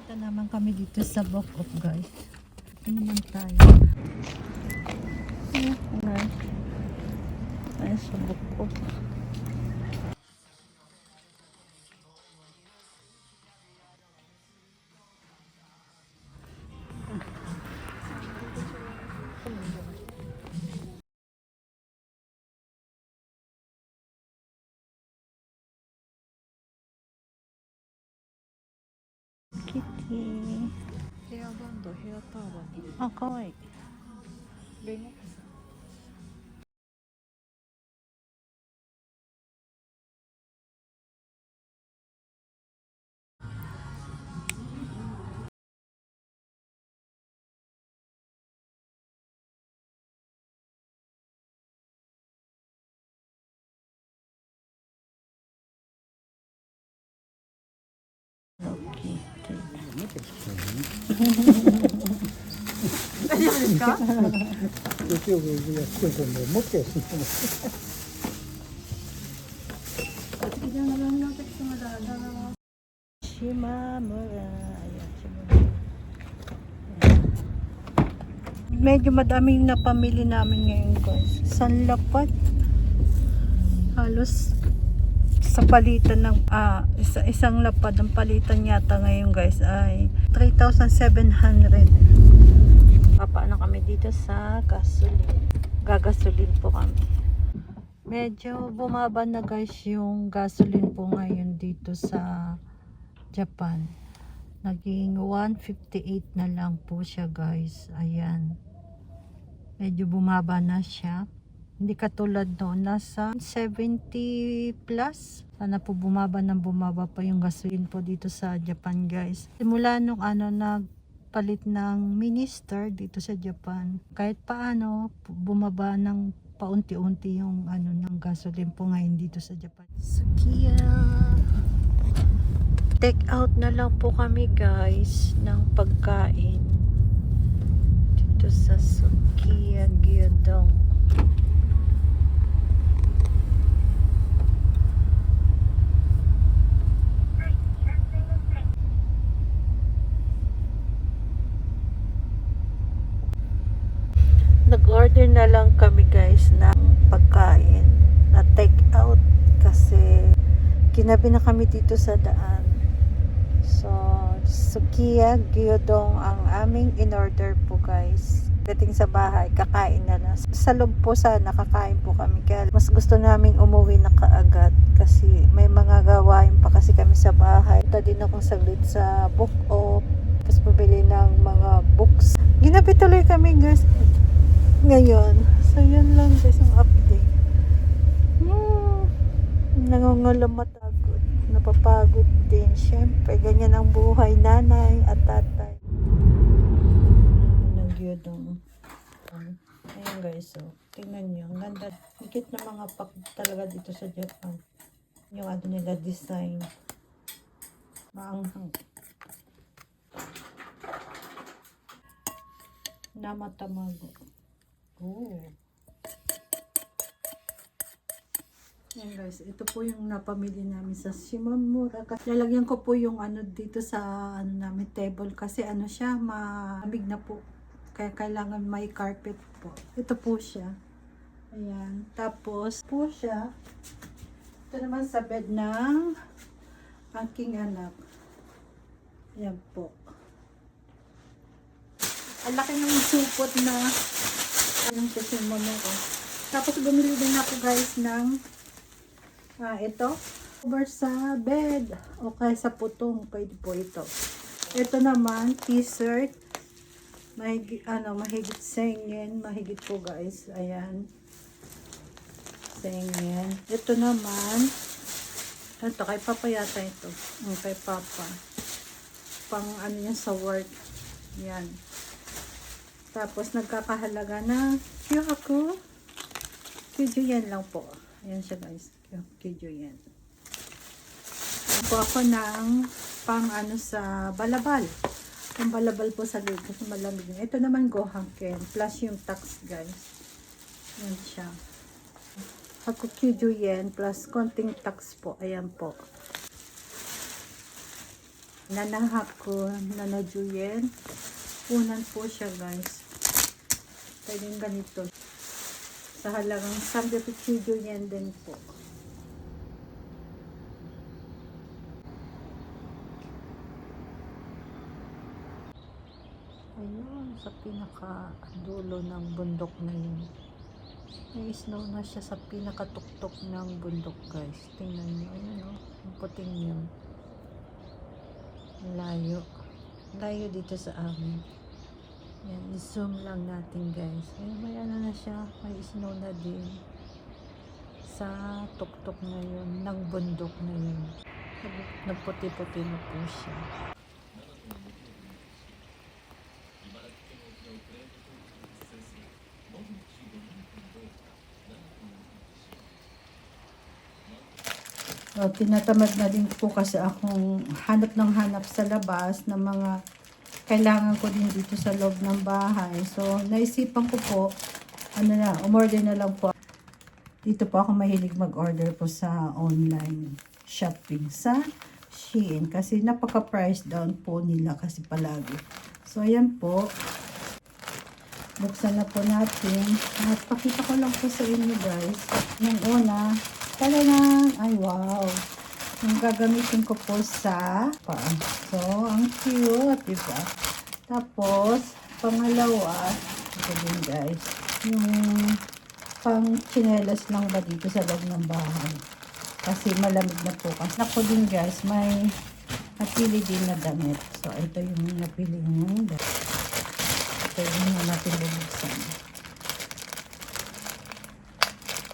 Punta naman kami dito sa Bokop, guys. Ito naman tayo. Ay, sa Bokop. Kitty. ヘアバンド、ヘアターバンに。あ、かわいい。レモンさん。大丈夫ですかYouTube やってるとね、持ってやすいと思う。Shimamura. Ayan, Shimamura. Medyo madaming napamili namin ngayon, guys. Sanlapat. Halos sa palitan ng isang lapad ang palitan yata ngayon, guys, ay 3,700. Papaano kami dito sa gasoline. Gagasolin po kami. Medyo bumaba na, guys, yung gasoline po ngayon dito sa Japan. Naging 158 na lang po siya, guys. Ayan. Medyo bumaba na siya. Hindi katulad noon, nasa 70 plus. Sana po bumaba pa yung gasoline po dito sa Japan, guys. Simula nung nagpalit ng minister dito sa Japan, kahit paano bumaba ng paunti-unti yung ng gasoline po ngayon dito sa Japan. Sukiya. Take out na lang po kami, guys, ng pagkain dito sa Sukiya Gyudong. Nag-order na lang kami, guys, ng pagkain na take out kasi kinabi na kami dito sa daan. So, Sukiya Gyudong ang aming in-order po, guys. Dating sa bahay, kakain na lang. Sa loob po sana, kakain po kami. Kaya mas gusto naming umuwi na kaagad kasi may mga gawain pa kasi kami sa bahay. Punta din akong saglit sa Bokop, tapos pabili ng mga books. Ginabi tuloy kami, guys, ngayon. So, yun lang, guys, ang update. Nangungulamot ako. Napapagod din. Siyempre, ganyan ang buhay, nanay at tatay. Nagyodong. Ayan, guys, so tingnan nyo, ang ganda. Higit na mga pack talaga dito sa Japan. Yung nila design. Maanghang. Namatamago. Oh. Yan, guys, ito po yung napamili namin sa Shimamura. Lalagyan ko po yung dito sa namin table kasi siya, malamig na po. Kaya kailangan may carpet po. Ito po siya. Ayan. Tapos po siya. Ito naman sa bed ng aking anak. Ayan po. Ang laki ng supot na kasi ko. Tapos bumili din ako, guys, ng ito, cover sa bed o kaya sa putong, pwede po ito. Ito naman, t-shirt, mahigit sengen, mahigit po, guys. Ayan, sengen. Ito naman, ito kay Papa yata ito, kay Papa, pang yan sa work. Yan. Tapos nagkakahalaga na Kyohaku Kyujuyen lang po. Ayan siya, guys. Kyujuyen. Po ako ng pang sa balabal. Yung balabal po sa loob kasi malamig. Ito naman Gohanken plus yung tax, guys. Ayan siya. Haku Kyujuyen plus konting tax po. Ayan po. Nanahakon, nanajuyen. Unan po siya guys. Pwedeng ganito. Sa halagang 350 yen din po. Ayun, sa pinaka dulo ng bundok na yun. May snow na siya sa pinakatuktok ng bundok guys. Tingnan nyo, ayun o, ang puting yun. Layo. Layo dito sa amin. Yan, i-zoom lang natin guys. Ayun, may ano na siya, may snow na din. Sa tuktok na yun, ng bundok na yun. Nagputi-puti na po siya. Tinatamad na din po kasi akong hanap ng hanap sa labas ng mga kailangan ko din dito sa loob ng bahay. So, naisipan ko po, umorder na lang po. Dito po ako mahilig mag-order po sa online shopping sa Shein. Kasi napaka-price down po nila kasi palagi. So, ayan po. Buksan na po natin. At pakita ko lang po sa inyo guys. Yung una, talagang, ay wow. Yung gagamitin ko po sa paa. So, ang cute, diba? Tapos, pangalawa, ito din guys. Yung pang chinelas lang ba dito sa loob ng bahay. Kasi malamig na po. Ako din guys, may napili din na damit. So, ito yung napili ng damit. Ito yung natin bubuksan.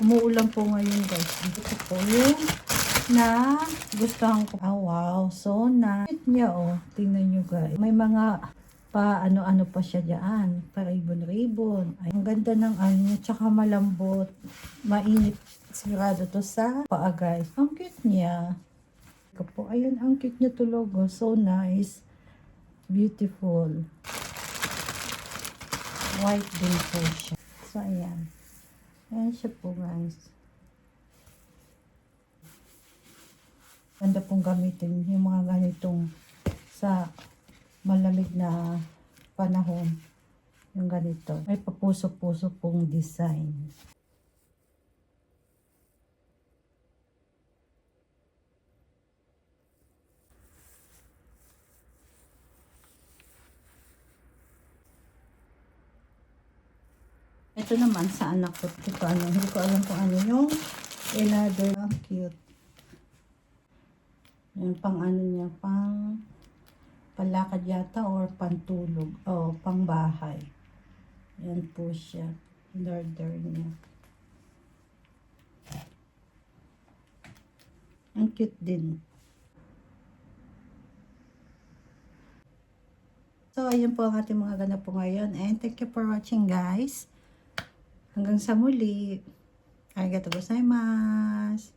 Umuulan po ngayon guys. Ito po yung na gustuhan ko. Oh, wow. So nice niya oh. Tingnan nyo guys. May mga pa ano-ano pa siya dyan. Pa ribbon-ribbon. Ay, ang ganda ng ano. Tsaka malambot. Mainit. Sigurado to sa paa guys. Ang cute niya. Po. Ayun, ang cute niya tulog. Oh. So nice. Beautiful. White din po siya. So ayan. Ayan siya po guys. Ganda pong gamitin yung mga ganitong sa malamig na panahon. Yung ganito. May papuso-puso pong design. Ito naman sa anak ko. Ito ano, hindi ko alam kung ano yung another. Ang cute. Yan pang ano niya, pang palakad yata or pantulog. O, pang bahay. Yan po siya. Order niya. Ang cute din. So, ayan po ang ating mga ganap po ngayon. And thank you for watching guys. Hanggang sa muli. Arigatou gozaimasu.